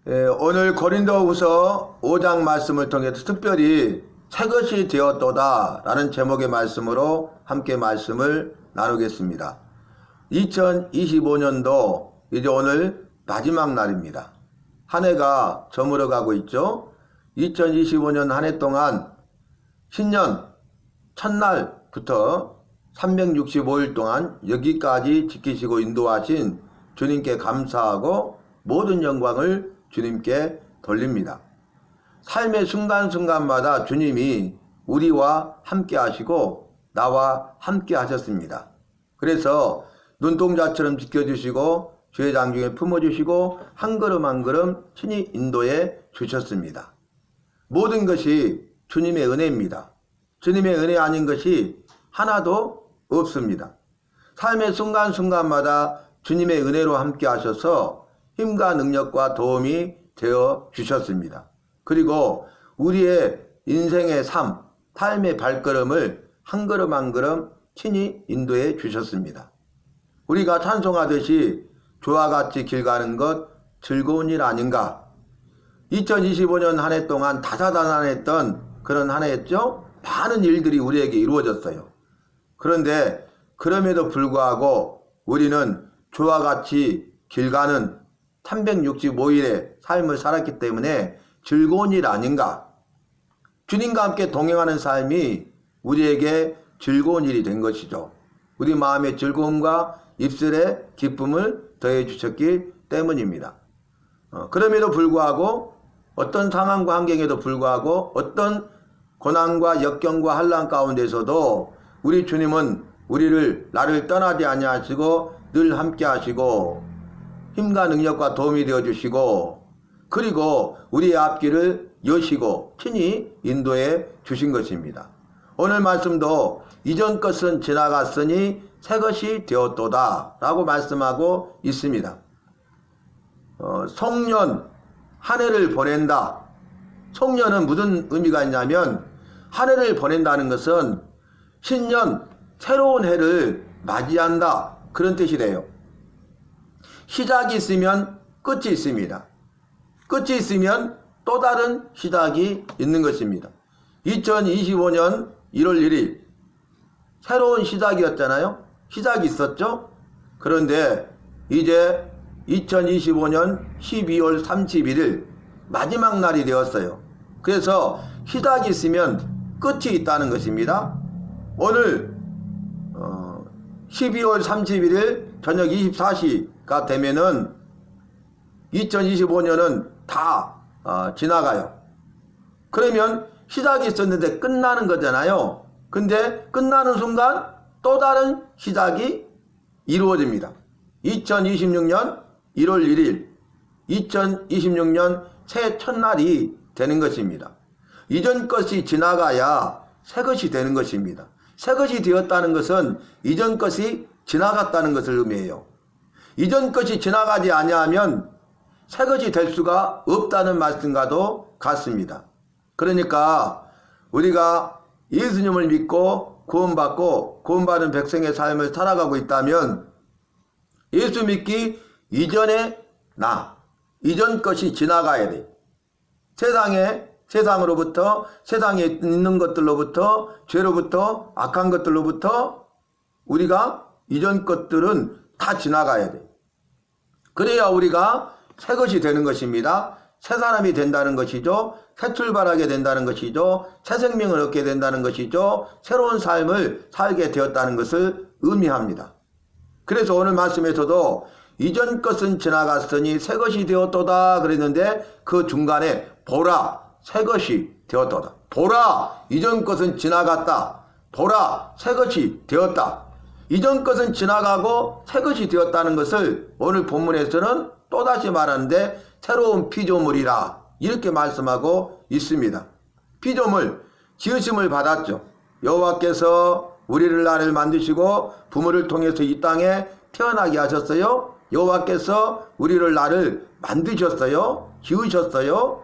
오늘 고린도후서 5장 말씀을 통해서 특별히 새것이 되었도다 라는 제목의 말씀으로 함께 말씀을 나누겠습니다. 2025년도 이제 오늘 마지막 날입니다. 한 해가 저물어 가고 있죠. 2025년 한 해 동안 신년 첫날부터 365일 동안 여기까지 지키시고 인도하신 주님께 감사하고 모든 영광을 주님께 돌립니다. 삶의 순간순간마다 주님이 우리와 함께 하시고 나와 함께 하셨습니다. 그래서 눈동자처럼 지켜주시고 주의 장중에 품어주시고 한 걸음 한 걸음 친히 인도해 주셨습니다. 모든 것이 주님의 은혜입니다. 주님의 은혜 아닌 것이 하나도 없습니다. 삶의 순간순간마다 주님의 은혜로 함께 하셔서 힘과 능력과 도움이 되어 주셨습니다. 그리고 우리의 인생의 삶의 발걸음을 한 걸음 한 걸음 친히 인도해 주셨습니다. 우리가 찬송하듯이 주와 같이 길 가는 것 즐거운 일 아닌가. 2025년 한 해 동안 다사다난했던 그런 한 해였죠. 많은 일들이 우리에게 이루어졌어요. 그런데 그럼에도 불구하고 우리는 주와 같이 길 가는 365일의 삶을 살았기 때문에 즐거운 일 아닌가. 주님과 함께 동행하는 삶이 우리에게 즐거운 일이 된 것이죠. 우리 마음의 즐거움과 입술의 기쁨을 더해 주셨기 때문입니다. 그럼에도 불구하고 어떤 상황과 환경에도 불구하고 어떤 고난과 역경과 환난 가운데서도 우리 주님은 나를 떠나지 아니하시고 늘 함께 하시고 힘과 능력과 도움이 되어주시고 그리고 우리의 앞길을 여시고 친히 인도해 주신 것입니다. 오늘 말씀도 이전 것은 지나갔으니 새 것이 되었도다 라고 말씀하고 있습니다. 송년 한 해를 보낸다. 송년은 무슨 의미가 있냐면 한 해를 보낸다는 것은 신년 새로운 해를 맞이한다 그런 뜻이래요. 시작이 있으면 끝이 있습니다. 끝이 있으면 또 다른 시작이 있는 것입니다. 2025년 1월 1일 새로운 시작이었잖아요. 시작이 있었죠. 그런데 이제 2025년 12월 31일 마지막 날이 되었어요. 그래서 시작이 있으면 끝이 있다는 것입니다. 오늘 12월 31일 저녁 24시가 되면은 2025년은 다 지나가요. 그러면 시작이 있었는데 끝나는 거잖아요. 근데 끝나는 순간 또 다른 시작이 이루어집니다. 2026년 1월 1일 2026년 새해 첫날이 되는 것입니다. 이전 것이 지나가야 새 것이 되는 것입니다. 새 것이 되었다는 것은 이전 것이 지나갔다는 것을 의미해요. 이전 것이 지나가지 아니하면 새 것이 될 수가 없다는 말씀과도 같습니다. 그러니까 우리가 예수님을 믿고 구원받고 구원받은 백성의 삶을 살아가고 있다면 예수 믿기 이전에 이전 것이 지나가야 돼. 세상으로부터 세상에 있는 것들로부터 죄로부터 악한 것들로부터 우리가 이전 것들은 다 지나가야 돼. 그래야 우리가 새 것이 되는 것입니다. 새 사람이 된다는 것이죠. 새 출발하게 된다는 것이죠. 새 생명을 얻게 된다는 것이죠. 새로운 삶을 살게 되었다는 것을 의미합니다. 그래서 오늘 말씀에서도 이전 것은 지나갔으니 새 것이 되었도다 그랬는데 그 중간에 보라 새 것이 되었도다. 보라 이전 것은 지나갔다. 보라 새 것이 되었다. 이전 것은 지나가고 새 것이 되었다는 것을 오늘 본문에서는 또다시 말하는데 새로운 피조물이라 이렇게 말씀하고 있습니다. 피조물 지으심을 받았죠. 여호와께서 우리를 나를 만드시고 부모를 통해서 이 땅에 태어나게 하셨어요. 여호와께서 우리를 나를 만드셨어요. 지으셨어요.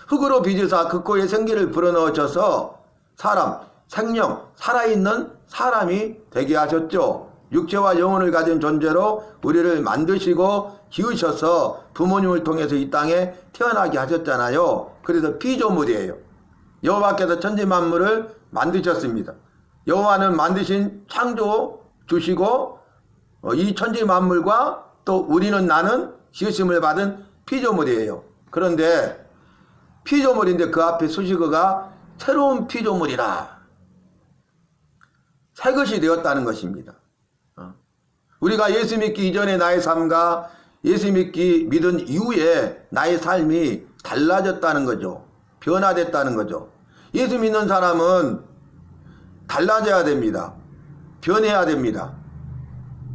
흙으로 빚으사 그 코에 생기를 불어넣으셔서 사람, 생명, 살아있는 사람이 되게 하셨죠. 육체와 영혼을 가진 존재로 우리를 만드시고 지으셔서 부모님을 통해서 이 땅에 태어나게 하셨잖아요. 그래서 피조물이에요. 여호와께서 천지 만물을 만드셨습니다. 여호와는 만드신 창조 주시고 이 천지 만물과 또 우리는 나는 지으심을 받은 피조물이에요. 그런데 피조물인데 그 앞에 수식어가 새로운 피조물이라, 새 것이 되었다는 것입니다. 우리가 예수 믿기 이전의 나의 삶과 예수 믿은 이후에 나의 삶이 달라졌다는 거죠. 변화됐다는 거죠. 예수 믿는 사람은 달라져야 됩니다. 변해야 됩니다.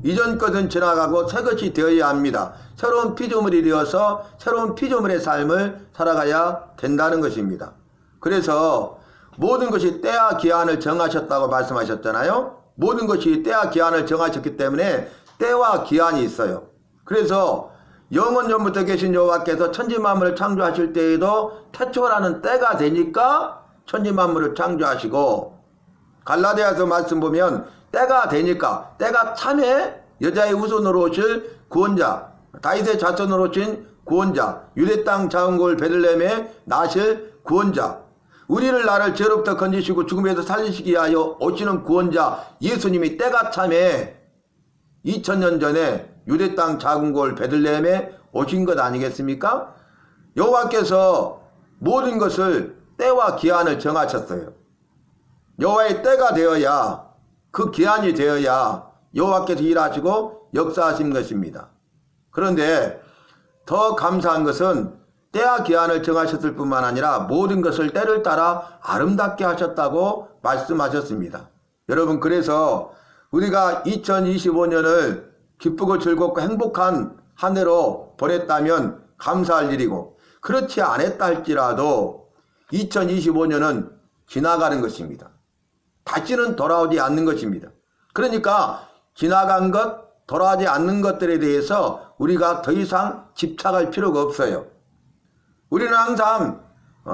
이전 것은 지나가고 새 것이 되어야 합니다. 새로운 피조물이 되어서 새로운 피조물의 삶을 살아가야 된다는 것입니다. 그래서 모든 것이 때와 기한을 정하셨다고 말씀하셨잖아요. 모든 것이 때와 기한을 정하셨기 때문에 때와 기한이 있어요. 그래서 영원 전부터 계신 여호와께서 천지 만물을 창조하실 때에도 태초라는 때가 되니까 천지 만물을 창조하시고, 갈라디아서 말씀 보면 때가 되니까, 때가 참에 여자의 후손으로 오실 구원자, 다윗의 자손으로 오신 구원자, 유대 땅 작은 곳 베들레헴에 나실 구원자, 우리를 나를 죄로부터 건지시고 죽음에서 살리시기 위하여 오시는 구원자 예수님이 때가 참에 2000년 전에 유대 땅 작은 곳 베들레헴에 오신 것 아니겠습니까? 여호와께서 모든 것을 때와 기한을 정하셨어요. 여호와의 때가 되어야, 그 기한이 되어야 여호와께서 일하시고 역사하신 것입니다. 그런데 더 감사한 것은 때와 기한을 정하셨을 뿐만 아니라 모든 것을 때를 따라 아름답게 하셨다고 말씀하셨습니다. 여러분, 그래서 우리가 2025년을 기쁘고 즐겁고 행복한 한 해로 보냈다면 감사할 일이고, 그렇지 않았다 할지라도 2025년은 지나가는 것입니다. 다시는 돌아오지 않는 것입니다. 그러니까 지나간 것, 돌아오지 않는 것들에 대해서 우리가 더 이상 집착할 필요가 없어요. 우리는 항상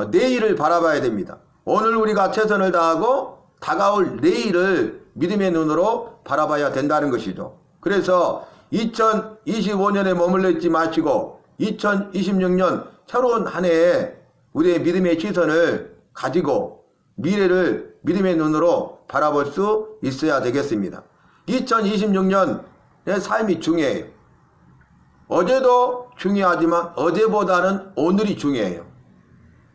내일을 바라봐야 됩니다. 오늘 우리가 최선을 다하고 다가올 내일을 믿음의 눈으로 바라봐야 된다는 것이죠. 그래서 2025년에 머물러 있지 마시고 2026년 새로운 한 해에 우리의 믿음의 시선을 가지고 미래를 믿음의 눈으로 바라볼 수 있어야 되겠습니다. 2026년의 삶이 중요해요. 어제도 중요하지만 어제보다는 오늘이 중요해요.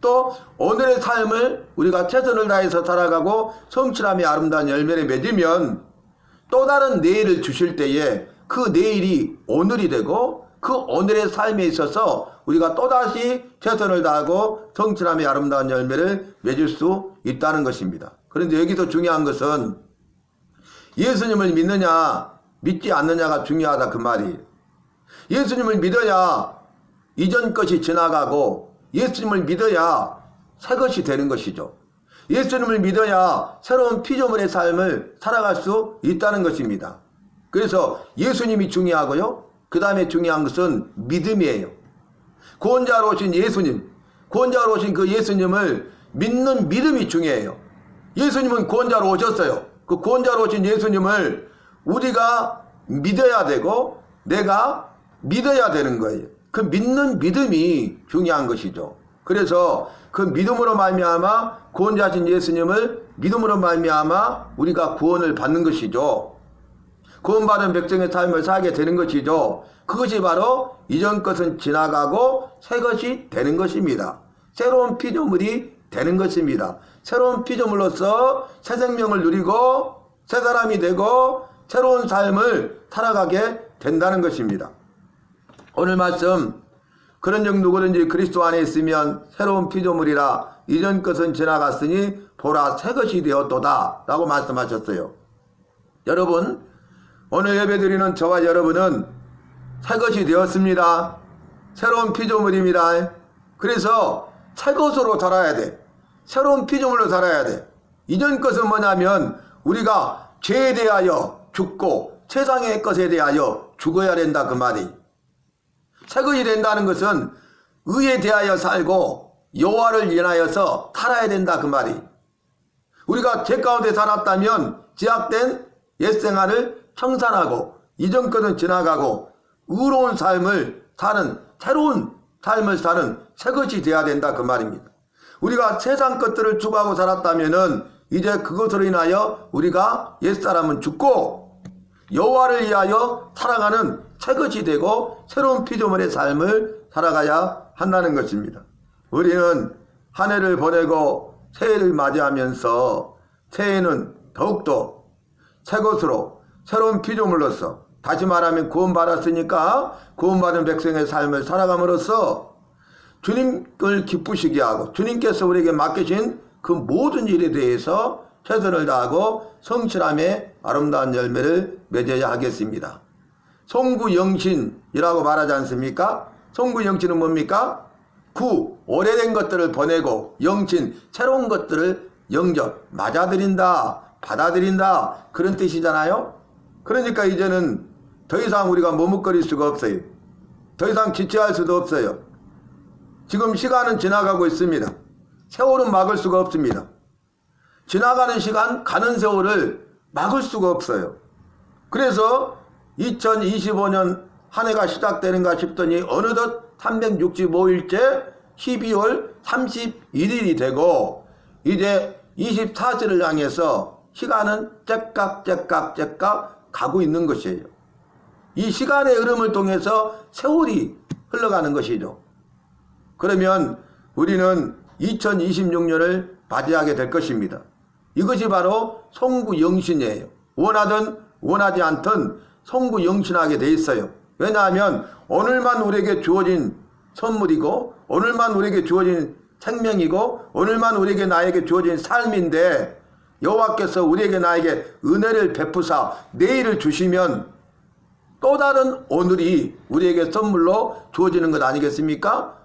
또 오늘의 삶을 우리가 최선을 다해서 살아가고 성실함이 아름다운 열매를 맺으면 또 다른 내일을 주실 때에 그 내일이 오늘이 되고, 그 오늘의 삶에 있어서 우리가 또다시 최선을 다하고 성실함이 아름다운 열매를 맺을 수 있다는 것입니다. 그런데 여기서 중요한 것은 예수님을 믿느냐 믿지 않느냐가 중요하다, 그 말이에요. 예수님을 믿어야 이전 것이 지나가고, 예수님을 믿어야 새 것이 되는 것이죠. 예수님을 믿어야 새로운 피조물의 삶을 살아갈 수 있다는 것입니다. 그래서 예수님이 중요하고요, 그 다음에 중요한 것은 믿음이에요. 구원자로 오신 예수님, 구원자로 오신 그 예수님을 믿는 믿음이 중요해요. 예수님은 구원자로 오셨어요. 그 구원자로 오신 예수님을 우리가 믿어야 되고 내가 믿어야 되는 거예요. 그 믿는 믿음이 중요한 것이죠. 그래서 그 믿음으로 말미암아, 구원자신 예수님을 믿음으로 말미암아 우리가 구원을 받는 것이죠. 구원받은 백성의 삶을 살게 되는 것이죠. 그것이 바로 이전 것은 지나가고 새 것이 되는 것입니다. 새로운 피조물이 되는 것입니다. 새로운 피조물로서 새 생명을 누리고 새 사람이 되고 새로운 삶을 살아가게 된다는 것입니다. 오늘 말씀, 그런즉 누구든지 그리스도 안에 있으면 새로운 피조물이라, 이전 것은 지나갔으니 보라 새 것이 되었도다 라고 말씀하셨어요. 여러분, 오늘 예배드리는 저와 여러분은 새 것이 되었습니다. 새로운 피조물입니다. 그래서 새 것으로 살아야 돼. 새로운 피조물로 살아야 돼. 이전 것은 뭐냐면 우리가 죄에 대하여 죽고 세상의 것에 대하여 죽어야 된다, 그 말이. 새 것이 된다는 것은 의에 대하여 살고 여호와를 인하여서 살아야 된다, 그 말이. 우리가 죄 가운데 살았다면 죄악된 옛생활을 청산하고 이전 것은 지나가고 의로운 삶을 사는, 새로운 삶을 사는 새 것이 되어야 된다 그 말입니다. 우리가 세상 것들을 추구하고 살았다면은 이제 그것으로 인하여 우리가 옛사람은 죽고 여호와를 위하여 살아가는 새 것이 되고 새로운 피조물의 삶을 살아가야 한다는 것입니다. 우리는 한 해를 보내고 새해를 맞이하면서 새해는 더욱더 새 것으로 새로운 피조물로서, 다시 말하면 구원받았으니까 구원받은 백성의 삶을 살아감으로써 주님을 기쁘시게 하고 주님께서 우리에게 맡기신 그 모든 일에 대해서 최선을 다하고 성실함의 아름다운 열매를 맺어야 하겠습니다. 송구영신이라고 말하지 않습니까? 송구영신은 뭡니까? 오래된 것들을 보내고 영신, 새로운 것들을 영접, 맞아들인다, 받아들인다, 그런 뜻이잖아요. 그러니까 이제는 더 이상 우리가 머뭇거릴 수가 없어요. 더 이상 지체할 수도 없어요. 지금 시간은 지나가고 있습니다. 세월은 막을 수가 없습니다. 지나가는 시간, 가는 세월을 막을 수가 없어요. 그래서 2025년 한 해가 시작되는가 싶더니 어느덧 365일째 12월 31일이 되고 이제 24시를 향해서 시간은 째깍 가고 있는 것이에요. 이 시간의 흐름을 통해서 세월이 흘러가는 것이죠. 그러면 우리는 2026년을 맞이하게 될 것입니다. 이것이 바로 송구영신이에요. 원하든 원하지 않든 송구영신하게 돼 있어요. 왜냐하면 오늘만 우리에게 주어진 선물이고 오늘만 우리에게 주어진 생명이고 오늘만 우리에게 나에게 주어진 삶인데 여호와께서 우리에게 나에게 은혜를 베푸사 내일을 주시면 또 다른 오늘이 우리에게 선물로 주어지는 것 아니겠습니까?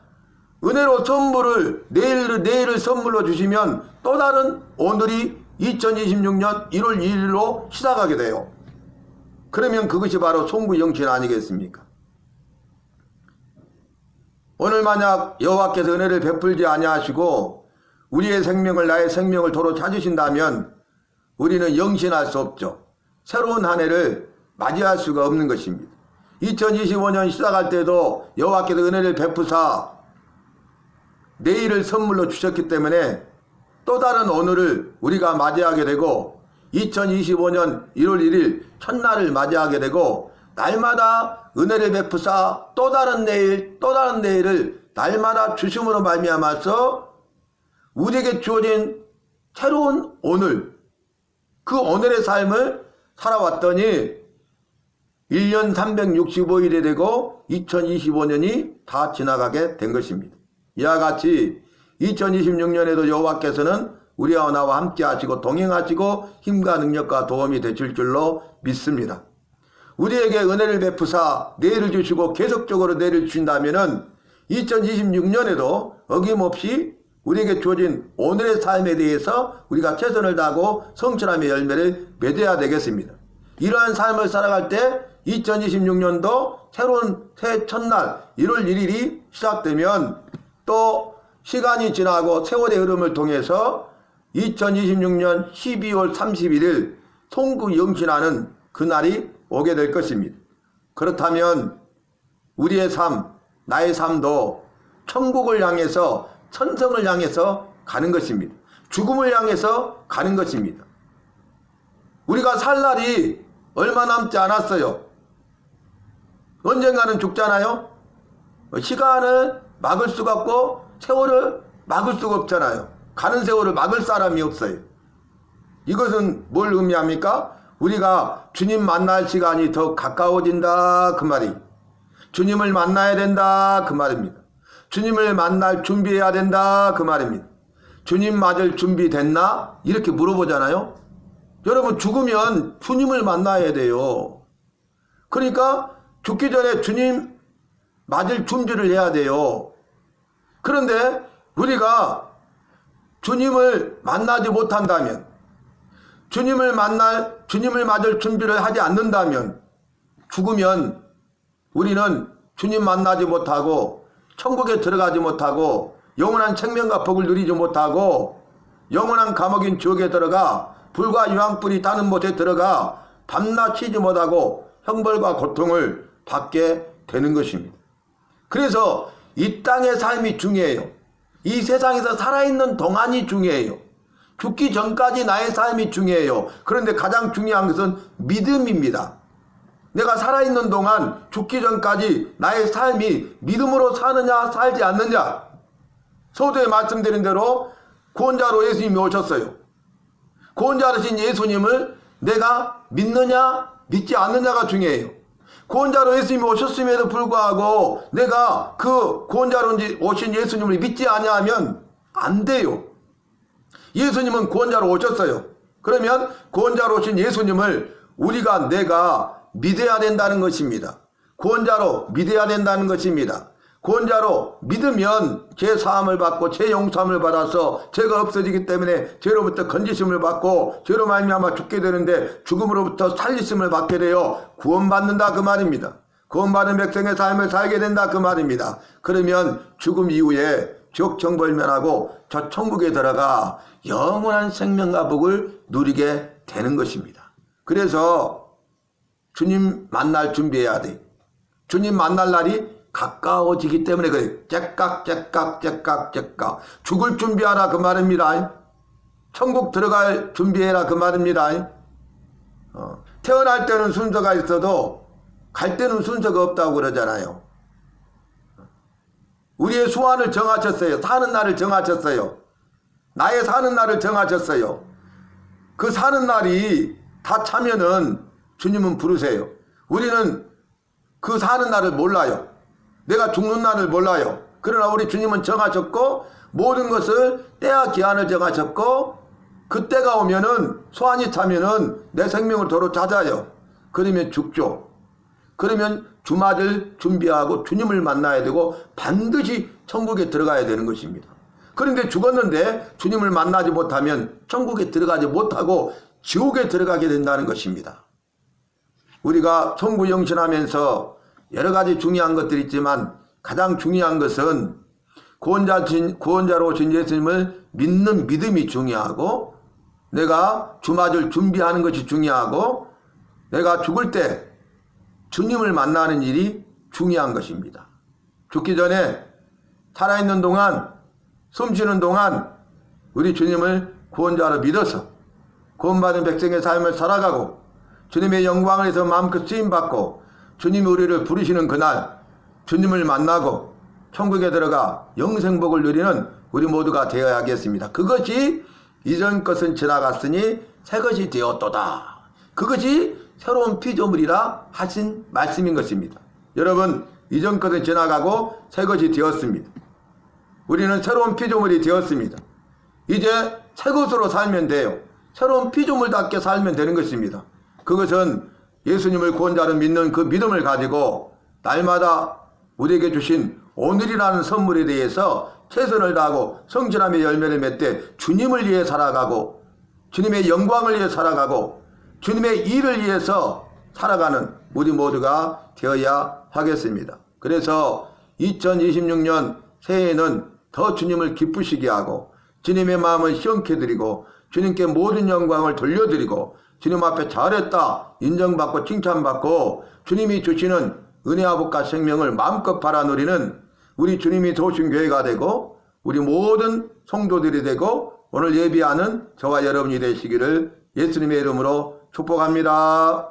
은혜로 선물을 내일을 선물로 주시면 또 다른 오늘이 2026년 1월 2일로 시작하게 돼요. 그러면 그것이 바로 송구영신 아니겠습니까? 오늘 만약 여호와께서 은혜를 베풀지 아니하시고 우리의 생명을 나의 생명을 도로 찾으신다면 우리는 영신할 수 없죠. 새로운 한 해를 맞이할 수가 없는 것입니다. 2025년 시작할 때도 여호와께서 은혜를 베푸사 내일을 선물로 주셨기 때문에 또 다른 오늘을 우리가 맞이하게 되고 2025년 1월 1일 첫날을 맞이하게 되고 날마다 은혜를 베푸사 또 다른 내일을 날마다 주심으로 말미암아서 우리에게 주어진 새로운 오늘, 그 오늘의 삶을 살아왔더니 1년 365일이 되고 2025년이 다 지나가게 된 것입니다. 이와 같이 2026년에도 여호와께서는 우리와 나와 함께 하시고 동행하시고 힘과 능력과 도움이 되실 줄로 믿습니다. 우리에게 은혜를 베푸사 내일을 주시고 계속적으로 내일을 주신다면 2026년에도 어김없이 우리에게 주어진 오늘의 삶에 대해서 우리가 최선을 다하고 성실함의 열매를 맺어야 되겠습니다. 이러한 삶을 살아갈 때 2026년도 새로운 새해 첫날 1월 1일이 시작되면 또 시간이 지나고 세월의 흐름을 통해서 2026년 12월 31일 송구영신하는 그날이 오게 될 것입니다. 그렇다면 우리의 삶, 나의 삶도 천국을 향해서 천성을 향해서 가는 것입니다. 죽음을 향해서 가는 것입니다. 우리가 살 날이 얼마 남지 않았어요. 언젠가는 죽잖아요. 시간을 막을 수가 없고 세월을 막을 수가 없잖아요. 가는 세월을 막을 사람이 없어요. 이것은 뭘 의미합니까? 우리가 주님 만날 시간이 더 가까워진다 그 말이. 주님을 만나야 된다 그 말입니다. 주님을 만날 준비해야 된다 그 말입니다. 주님 맞을 준비 됐나? 이렇게 물어보잖아요. 여러분 죽으면 주님을 만나야 돼요. 그러니까 죽기 전에 주님 맞을 준비를 해야 돼요. 그런데 우리가 주님을 만나지 못한다면, 주님을 맞을 준비를 하지 않는다면, 죽으면 우리는 주님 만나지 못하고 천국에 들어가지 못하고 영원한 생명과 복을 누리지 못하고 영원한 감옥인 지옥에 들어가 불과 유황불이 타는 못에 들어가 밤낮 쉬지 못하고 형벌과 고통을 받게 되는 것입니다. 그래서 이 땅의 삶이 중요해요. 이 세상에서 살아있는 동안이 중요해요. 죽기 전까지 나의 삶이 중요해요. 그런데 가장 중요한 것은 믿음입니다. 내가 살아있는 동안 죽기 전까지 나의 삶이 믿음으로 사느냐 살지 않느냐. 서두에 말씀드린 대로 구원자로 예수님이 오셨어요. 구원자로신 예수님을 내가 믿느냐 믿지 않느냐가 중요해요. 구원자로 예수님이 오셨음에도 불구하고 내가 그 구원자로 오신 예수님을 믿지 아니하면 안 돼요. 예수님은 구원자로 오셨어요. 그러면 구원자로 오신 예수님을 내가 믿어야 된다는 것입니다. 구원자로 믿어야 된다는 것입니다. 구원자로 믿으면 죄 사함을 받고 죄 용서함을 받아서 죄가 없어지기 때문에 죄로부터 건지심을 받고 죄로 말미암아 죽게 되는데 죽음으로부터 살리심을 받게 되어 구원받는다 그 말입니다. 구원받은 백성의 삶을 살게 된다 그 말입니다. 그러면 죽음 이후에 지옥 정벌 면하고 저 천국에 들어가 영원한 생명과 복을 누리게 되는 것입니다. 그래서 주님 만날 준비해야 돼. 주님 만날 날이 가까워지기 때문에 그래. 째깍 죽을 준비하라 그 말입니다. 천국 들어갈 준비해라 그 말입니다. 태어날 때는 순서가 있어도 갈 때는 순서가 없다고 그러잖아요. 우리의 수완을 정하셨어요. 사는 날을 정하셨어요. 나의 사는 날을 정하셨어요. 그 사는 날이 다 차면은 주님은 부르세요. 우리는 그 사는 날을 몰라요. 내가 죽는 날을 몰라요. 그러나 우리 주님은 정하셨고 모든 것을 때와 기한을 정하셨고 그 때가 오면은 소환이 차면은 내 생명을 도로 찾아요. 그러면 죽죠. 그러면 주말을 준비하고 주님을 만나야 되고 반드시 천국에 들어가야 되는 것입니다. 그런데 죽었는데 주님을 만나지 못하면 천국에 들어가지 못하고 지옥에 들어가게 된다는 것입니다. 우리가 천국 영신하면서 여러 가지 중요한 것들이 있지만 가장 중요한 것은 구원자로 오신 예수님을 믿는 믿음이 중요하고 내가 주맞을 준비하는 것이 중요하고 내가 죽을 때 주님을 만나는 일이 중요한 것입니다. 죽기 전에 살아있는 동안 숨쉬는 동안 우리 주님을 구원자로 믿어서 구원받은 백성의 삶을 살아가고 주님의 영광을 위해서 마음껏 쓰임받고 주님이 우리를 부르시는 그날 주님을 만나고 천국에 들어가 영생복을 누리는 우리 모두가 되어야겠습니다. 그것이 이전 것은 지나갔으니 새것이 되었도다. 그것이 새로운 피조물이라 하신 말씀인 것입니다. 여러분, 이전 것은 지나가고 새것이 되었습니다. 우리는 새로운 피조물이 되었습니다. 이제 새것으로 살면 돼요. 새로운 피조물답게 살면 되는 것입니다. 그것은 예수님을 구원자로 믿는 그 믿음을 가지고 날마다 우리에게 주신 오늘이라는 선물에 대해서 최선을 다하고 성실함의 열매를 맺되 주님을 위해 살아가고 주님의 영광을 위해 살아가고 주님의 일을 위해서 살아가는 우리 모두가 되어야 하겠습니다. 그래서 2026년 새해에는 더 주님을 기쁘시게 하고 주님의 마음을 시원케 드리고 주님께 모든 영광을 돌려드리고 주님 앞에 잘했다 인정받고 칭찬받고 주님이 주시는 은혜와 복과 생명을 마음껏 바라 누리는 우리 주님이 도우신 교회가 되고 우리 모든 성도들이 되고 오늘 예비하는 저와 여러분이 되시기를 예수님의 이름으로 축복합니다.